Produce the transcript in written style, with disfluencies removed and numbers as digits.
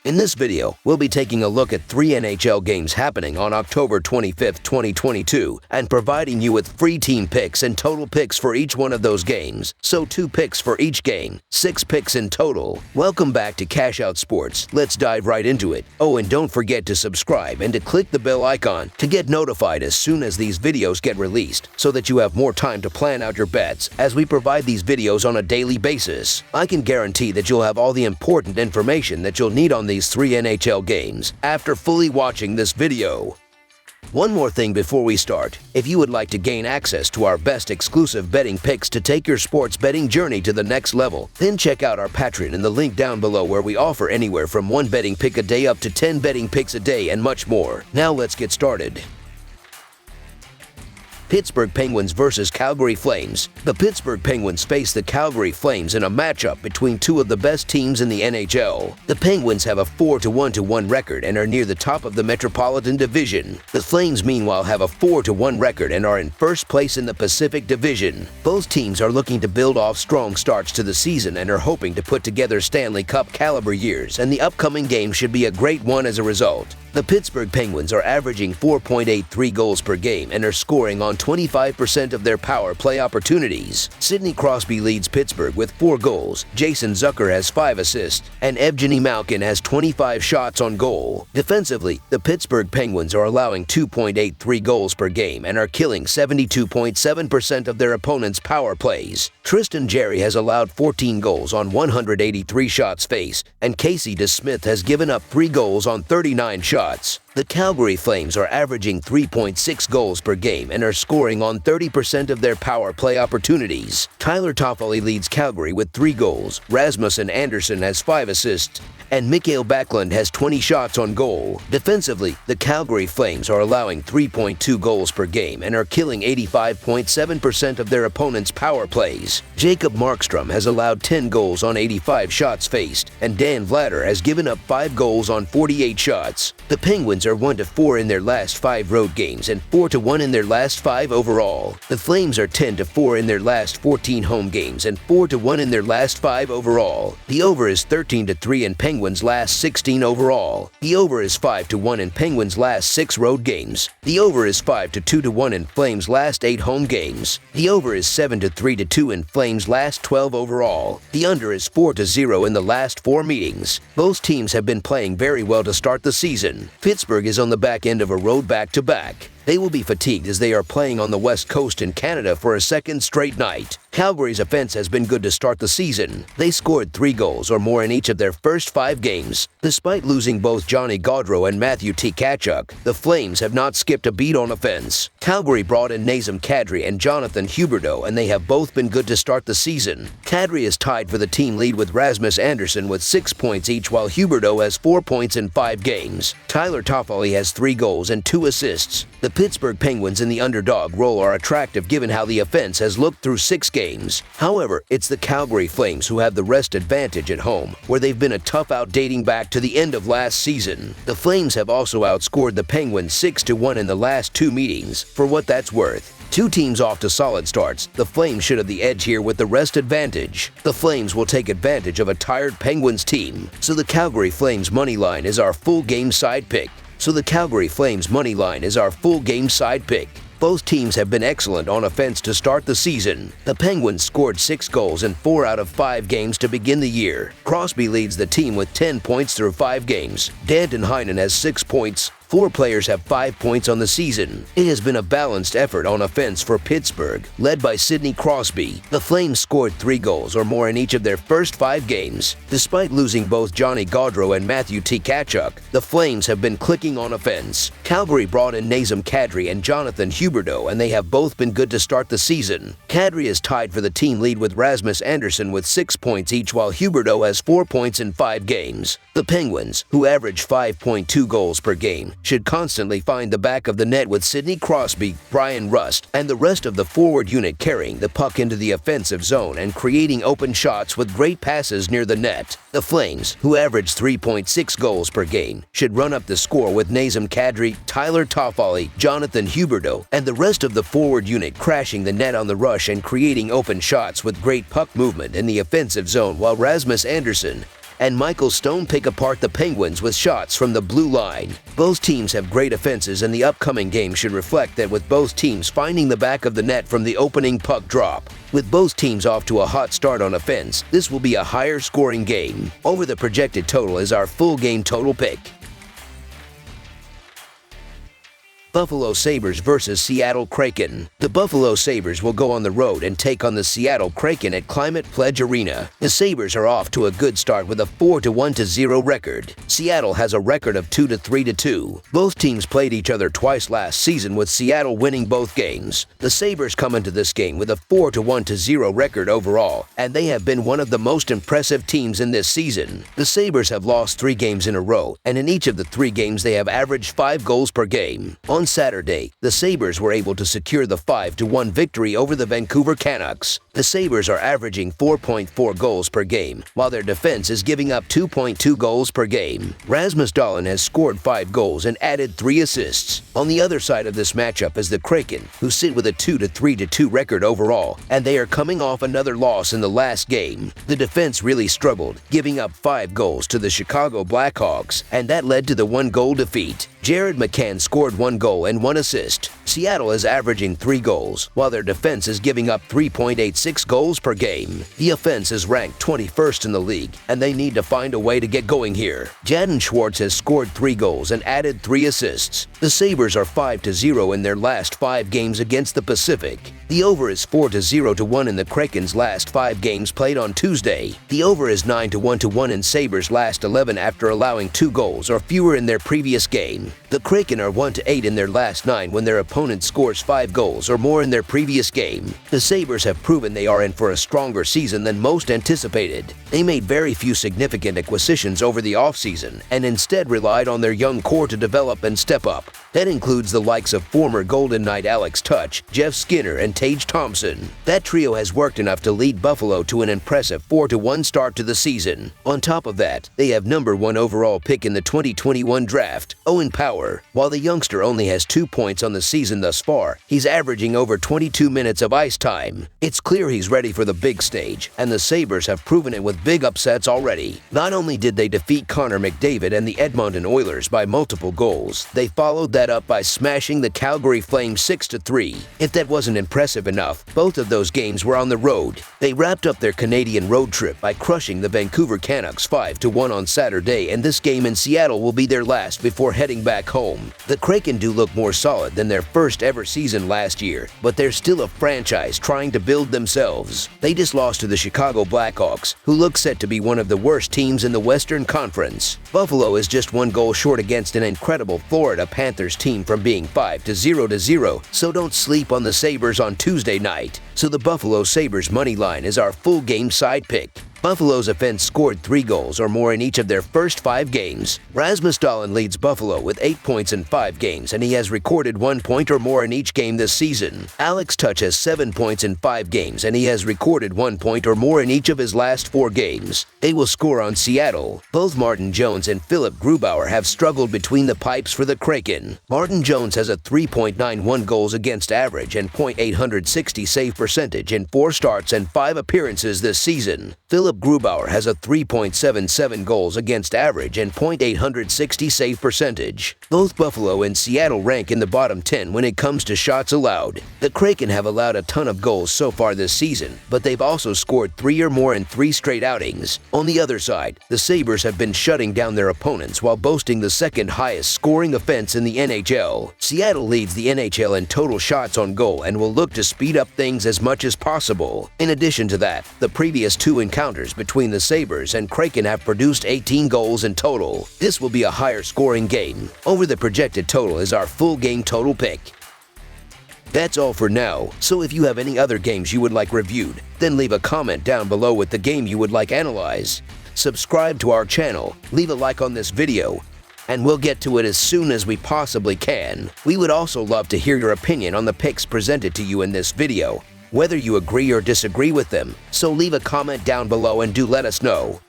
In this video, we'll be taking a look at 3 NHL games happening on October 25th, 2022, and providing you with free team picks and total picks for each one of those games. So 2 picks for each game, 6 picks in total. Welcome back to Cash Out Sports. Let's dive right into it. Oh, and don't forget to subscribe and to click the bell icon to get notified as soon as these videos get released, so that you have more time to plan out your bets as we provide these videos on a daily basis. I can guarantee that you'll have all the important information that you'll need on these 3 NHL games after fully watching this video. One more thing before we start. If you would like to gain access to our best exclusive betting picks to take your sports betting journey to the next level, then check out our Patreon in the link down below, where we offer anywhere from 1 betting pick a day up to 10 betting picks a day and much more. Now let's get started. Pittsburgh Penguins versus Calgary Flames. The Pittsburgh Penguins face the Calgary Flames in a matchup between 2 of the best teams in the NHL. The Penguins have a 4-1 record and are near the top of the Metropolitan Division. The Flames, meanwhile, have a 4-1 record and are in first place in the Pacific Division. Both teams are looking to build off strong starts to the season and are hoping to put together Stanley Cup caliber years, and the upcoming game should be a great one as a result. The Pittsburgh Penguins are averaging 4.83 goals per game and are scoring on 25% of their power play opportunities. Sidney Crosby leads Pittsburgh with 4 goals, Jason Zucker has 5 assists, and Evgeny Malkin has 25 shots on goal. Defensively, the Pittsburgh Penguins are allowing 2.83 goals per game and are killing 72.7% of their opponents' power plays. Tristan Jarry has allowed 14 goals on 183 shots faced, and Casey DeSmith has given up 3 goals on 39 shots. The Calgary Flames are averaging 3.6 goals per game and are scoring on 30% of their power play opportunities. Tyler Toffoli leads Calgary with 3 goals, Rasmussen Anderson has 5 assists, and Mikael Backlund has 20 shots on goal. Defensively, the Calgary Flames are allowing 3.2 goals per game and are killing 85.7% of their opponents' power plays. Jacob Markstrom has allowed 10 goals on 85 shots faced, and Dan Vladar has given up 5 goals on 48 shots. The Penguins are 1-4 in their last 5 road games and 4-1 in their last 5 overall. The Flames are 10-4 in their last 14 home games and 4-1 in their last 5 overall. The over is 13-3 in Penguins' last 16 overall. The over is 5-1 in Penguins' last 6 road games. The over is 5-2-1 in Flames' last 8 home games. The over is 7-3-2 in Flames' last 12 overall. The under is 4-0 in the last 4 meetings. Both teams have been playing very well to start the season. Pittsburgh is on the back end of a road back-to-back. They will be fatigued as they are playing on the West Coast in Canada for a second straight night. Calgary's offense has been good to start the season. They scored 3 goals or more in each of their first 5 games. Despite losing both Johnny Gaudreau and Matthew Tkachuk, the Flames have not skipped a beat on offense. Calgary brought in Nazem Kadri and Jonathan Huberdeau, and they have both been good to start the season. Kadri is tied for the team lead with Rasmus Anderson with 6 points each, while Huberdeau has 4 points in 5 games. Tyler Toffoli has 3 goals and 2 assists. The Pittsburgh Penguins in the underdog role are attractive given how the offense has looked through 6 games. However, it's the Calgary Flames who have the rest advantage at home, where they've been a tough out dating back to the end of last season. The Flames have also outscored the Penguins 6-1 in the last 2 meetings, for what that's worth. 2 teams off to solid starts. The Flames should have the edge here with the rest advantage. The Flames will take advantage of a tired Penguins team, so the Calgary Flames money line is our full game side pick. Both teams have been excellent on offense to start the season. The Penguins scored 6 goals in 4 out of 5 games to begin the year. Crosby leads the team with 10 points through 5 games. Danton Heinen has 6 points. 4 players have 5 points on the season. It has been a balanced effort on offense for Pittsburgh, led by Sidney Crosby. The Flames scored 3 goals or more in each of their first 5 games. Despite losing both Johnny Gaudreau and Matthew Tkachuk, the Flames have been clicking on offense. Calgary brought in Nazem Kadri and Jonathan Huberdeau, and they have both been good to start the season. Kadri is tied for the team lead with Rasmus Anderson with 6 points each, while Huberdeau has 4 points in 5 games. The Penguins, who average 5.2 goals per game, should constantly find the back of the net with Sidney Crosby, Brian Rust, and the rest of the forward unit carrying the puck into the offensive zone and creating open shots with great passes near the net. The Flames, who average 3.6 goals per game, should run up the score with Nazem Kadri, Tyler Toffoli, Jonathan Huberdeau, and the rest of the forward unit crashing the net on the rush and creating open shots with great puck movement in the offensive zone, while Rasmus Anderson and Michael Stone pick apart the Penguins with shots from the blue line. Both teams have great offenses, and the upcoming game should reflect that, with both teams finding the back of the net from the opening puck drop. With both teams off to a hot start on offense, this will be a higher scoring game. Over the projected total is our full game total pick. Buffalo Sabres versus Seattle Kraken. The Buffalo Sabres will go on the road and take on the Seattle Kraken at Climate Pledge Arena. The Sabres are off to a good start with a 4-1-0 record. Seattle has a record of 2-3-2. Both teams played each other twice last season, with Seattle winning both games. The Sabres come into this game with a 4-1-0 record overall, and they have been one of the most impressive teams in this season. The Sabres have lost 3 games in a row, and in each of the 3 games they have averaged 5 goals per game. On Saturday, the Sabres were able to secure the 5-1 victory over the Vancouver Canucks. The Sabres are averaging 4.4 goals per game, while their defense is giving up 2.2 goals per game. Rasmus Dahlin has scored 5 goals and added 3 assists. On the other side of this matchup is the Kraken, who sit with a 2-3-2 record overall, and they are coming off another loss in the last game. The defense really struggled, giving up 5 goals to the Chicago Blackhawks, and that led to the 1-goal defeat. Jared McCann scored 1 goal and 1 assist. Seattle is averaging 3 goals, while their defense is giving up 3.86 goals per game. The offense is ranked 21st in the league, and they need to find a way to get going here. Jaden Schwartz has scored 3 goals and added 3 assists. The Sabres are 5-0 in their last 5 games against the Pacific. The over is 4-0-1 in the Kraken's last 5 games played on Tuesday. The over is 9-1-1 in Sabres' last 11 after allowing 2 goals or fewer in their previous game. The Kraken are 1-8 in their last 9 when their opponent scores 5 goals or more in their previous game. The Sabres have proven they are in for a stronger season than most anticipated. They made very few significant acquisitions over the offseason and instead relied on their young core to develop and step up. That includes the likes of former Golden Knight Alex Tuch, Jeff Skinner, and Tage Thompson. That trio has worked enough to lead Buffalo to an impressive 4-1 start to the season. On top of that, they have number 1 overall pick in the 2021 draft, Owen Power. While the youngster only has 2 points on the season thus far, he's averaging over 22 minutes of ice time. It's clear he's ready for the big stage, and the Sabres have proven it with big upsets already. Not only did they defeat Connor McDavid and the Edmonton Oilers by multiple goals, they followed that up by smashing the Calgary Flames 6-3. If that wasn't impressive enough, both of those games were on the road. They wrapped up their Canadian road trip by crushing the Vancouver Canucks 5-1 on Saturday, and this game in Seattle will be their last before heading back home. The Kraken do look more solid than their first ever season last year, but they're still a franchise trying to build themselves. They just lost to the Chicago Blackhawks, who look set to be one of the worst teams in the Western Conference. Buffalo is just 1 goal short against an incredible Florida Panthers team from being 5-0, so don't sleep on the Sabres on Tuesday night. So the Buffalo Sabres money line is our full game side pick. Buffalo's offense scored 3 goals or more in each of their first 5 games. Rasmus Dahlin leads Buffalo with 8 points in 5 games, and he has recorded 1 point or more in each game this season. Alex Tuch has 7 points in 5 games, and he has recorded 1 point or more in each of his last 4 games. They will score on Seattle. Both Martin Jones and Philip Grubauer have struggled between the pipes for the Kraken. Martin Jones has a 3.91 goals against average and .860 save percentage in 4 starts and 5 appearances this season. Philip Grubauer has a 3.77 goals against average and .860 save percentage. Both Buffalo and Seattle rank in the bottom 10 when it comes to shots allowed. The Kraken have allowed a ton of goals so far this season, but they've also scored 3 or more in 3 straight outings. On the other side, the Sabres have been shutting down their opponents while boasting the 2nd highest scoring offense in the NHL. Seattle leads the NHL in total shots on goal and will look to speed up things as much as possible. In addition to that, the previous 2 encounters between the Sabres and Kraken have produced 18 goals in total. This will be a higher scoring game. Over the projected total is our full game total pick. That's all for now, so if you have any other games you would like reviewed, then leave a comment down below with the game you would like analyzed. Subscribe to our channel, leave a like on this video, and we'll get to it as soon as we possibly can. We would also love to hear your opinion on the picks presented to you in this video, whether you agree or disagree with them, so leave a comment down below and do let us know.